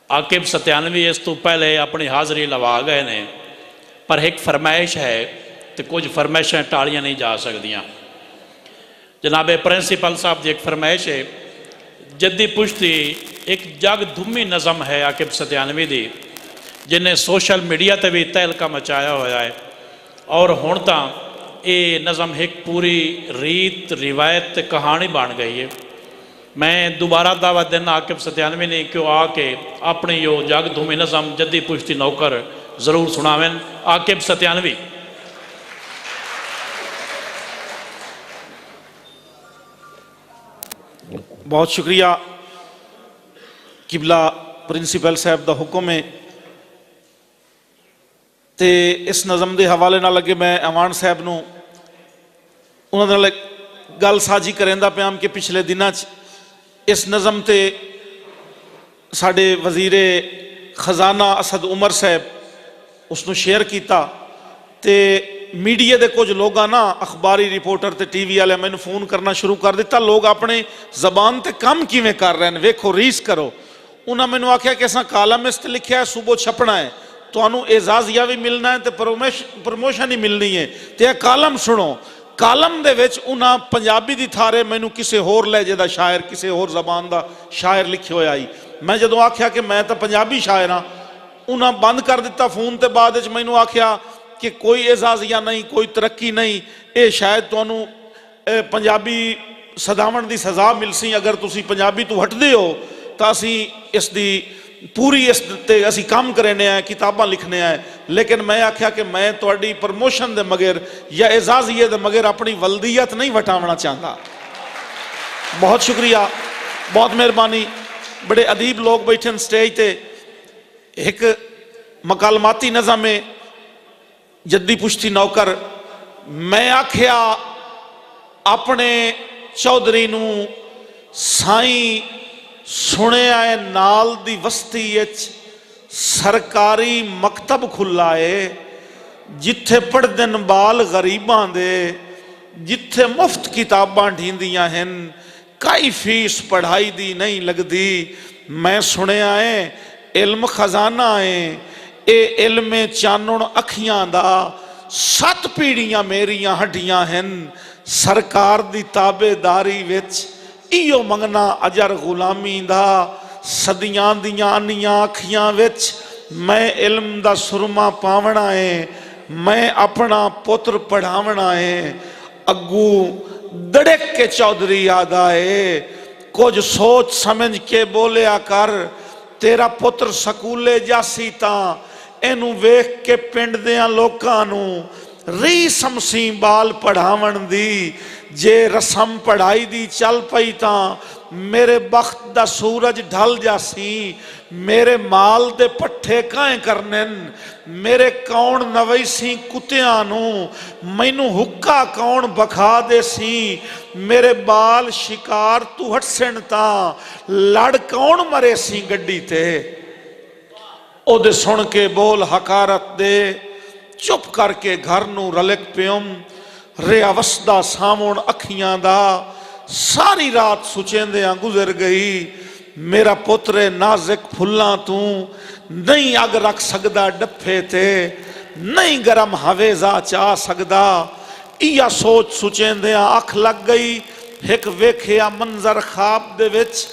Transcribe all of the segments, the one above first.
आकिब सत्यानवी इस तो पहले अपनी हाज़री लवा गए ने, पर एक फरमाइश है तो कुछ फरमाइशें टालियां नहीं जा सकदियां। जनाब प्रिंसीपल साहब की एक फरमाइश है, जद्दी पुश्ती एक जग धुमी नज़म है आकिब सत्यानवी की, जिन्हें सोशल मीडिया पर भी तहलका मचाया हुआ है। और हुण तां ये नज़म एक पूरी रीत रिवायत कहानी बन गई है। मैं दोबारा दावत देना आकिब सत्यानवी ने क्यों आके अपनी यो जग धूमी नज़म जद्दी पुश्ती नौकर ज़रूर सुनावें। आकिब सत्यानवी। बहुत शुक्रिया किबला प्रिंसीपल साहब का हुक्म है। तो इस नज़म के हवाले नाल अगे मैं अमान साहब नूं उन्हां नाल गल साझी करेंदा पिया कि पिछले दिनों इस नज़म ते साडे वज़ीरे खजाना असद उमर साहब उसनूं शेयर किया। तो मीडिया के कुछ लोग ना अखबारी रिपोर्टर ते टीवी वाले मैनूं फोन करना शुरू कर दिता। लोग अपने जबान ते काम किवें कर रहे हैं, वेखो रीस करो। उन्होंने मैनूं आख्या कि असां कालम इस ते लिखिया है, सुबह छपना है, तुहानूं एजाजिया भी मिलना है तो प्रमोशन ही मिलनी है। तो यह कालम सुनो। कालम दे विच उन्हां पंजाबी दी थारे मैनूं किसी होर लहजे दा शायर, किसी होर जबान दा शायर लिखे होया आई। मैं जदों आख्या कि मैं तो पंजाबी शायर हाँ, उन्हां बंद कर दिता फोन। ते बाद विच मैनूं आख्या कि कोई एजाजिया नहीं, कोई तरक्की नहीं, ये शायद तुहानूं पंजाबी सदावण दी सज़ा मिल सी। अगर तुसीं पंजाबी तो हटदे हो तो असीं इस दी पूरी इस ते असी काम करने हैं, किताबां लिखने हैं। लेकिन मैं आख्या कि मैं तुहाडी प्रमोशन दे मगर या एजाजिए दे मगर अपनी वल्दियत नहीं वटावना चाहता। बहुत शुक्रिया, बहुत मेहरबानी। बड़े अदीब लोग बैठे स्टेज ते। एक मकालमाती नज़म है जद्दी पुश्ती नौकर। मैं आख्या अपने चौधरी नूं साईं सुनिया है नाल दी बस्ती विच सरकारी मकतब खुला है, जिथे पढ़दे न बाल गरीबां दे, जिथे मुफ्त किताबां ढींदियां हैं, कई फीस पढ़ाई दी नहीं लगदी। मैं सुनिया है इल्म खजाना है, ए इल्मे चानण अखियां दा, 7 पीढ़ियां मेरियां हड्डियां हैं, सरकार दी ताबेदारी विच इो मंगना अजर गुलामी दा, सदियां दियां आनियां अखियां विच मैं इल्म दा सुरमा पावना है, मैं अपना पुत्र पढ़ावना है। अगू दड़क के चौधरी याद आए, कुछ सोच समझ के बोलिया कर, तेरा पुत्र सकूले जासी तां इनू वेख के पिंड दियां लोकां नूं री समसी बाल पढ़ावन दी। जे रसम पढ़ाई दी चल पई तां मेरे बख्त दा सूरज ढल जासी। मेरे माल दे पट्ठे काए करने, मेरे कौन नवैसी कुत्तियां नूं, मैनू हुक्का कौन बखा देसी। मेरे बाल शिकार तू हटसन तां लड़ कौन मरे सी गड्डी ते। ओदे सुन के बोल हकारत दे, चुप करके घर नूं रलक प्योम। रिया वसदा सावण अखियां दा, सारी रात सुचेंदियां गुजर गई। मेरा पुत्र नाजिक फुल्लां तू नहीं अग रख सकदा डफे ते, नहीं गरम हवेजा चा सकदा। इया सोच सुचेंदियां अख लग गई। एक वेखिया मंजर खाब दे विच,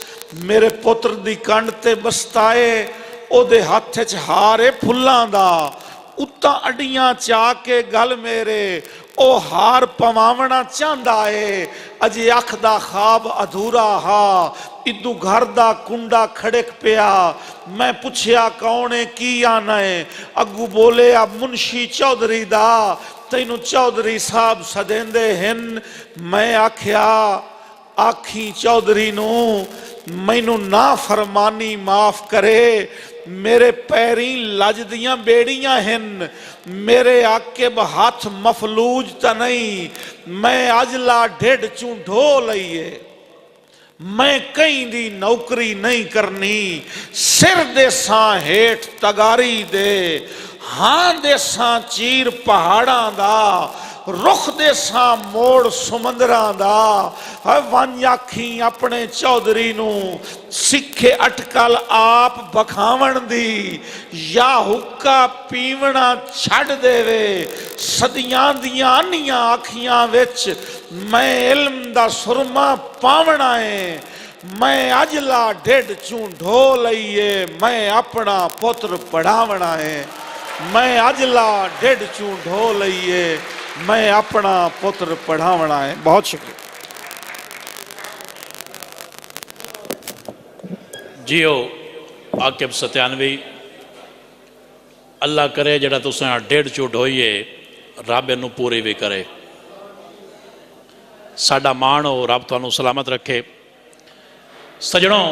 मेरे पुत्र दी कंड ते बस्ताए, ओदे हथ च हारे फुल्लां दा, उत्ता अडियां चा के गल मेरे ओ हार पवावना चाहता है। अजे अख दा खाब अधूरा हा, इदू घर दा कुंडा खड़क पिया। मैं पुछया कौन है की आना है, अगू बोले आ मुंशी चौधरी दा, तैनू चौधरी साहब सदेंदे हैं। मैं आख्या आखी चौधरी नू मैनू ना फरमानी माफ करे, मेरे पैरी लज दियां बेड़ियां हैं, मेरे आके हाथ मफलूज तो नहीं, मैं अजला ढिड चू ढो लईए। मैं कहीं दी नौकरी नहीं करनी, सिर देसा हेठ तगारी दे, हाँ देसा चीर पहाड़ा दा, रुख देसा मोड़ सुमंदरां दा वंज आखी अपने चौधरी नू सिखे अटकल आप बखावण दी या हुक्का पीवना छड़ देवे सदियां दियां अन्नियां अखियां विच मैं इल्म दा सुरमा पावना है मैं अजला ढिड चूं ढो लईए मैं अपना पुत्र पढ़ावना है मैं अजला ढिड चूं ढो लईए मैं अपना पुत्र पढ़ावना है। बहुत शुक्रिया। जियो आकिब सत्यानवी अल्लाह करे जड़ा तुसां ढिड चूं ढोईए रब इनू पूरी भी करे। साडा मान हो रब तुहानू सलामत रखे। सजणों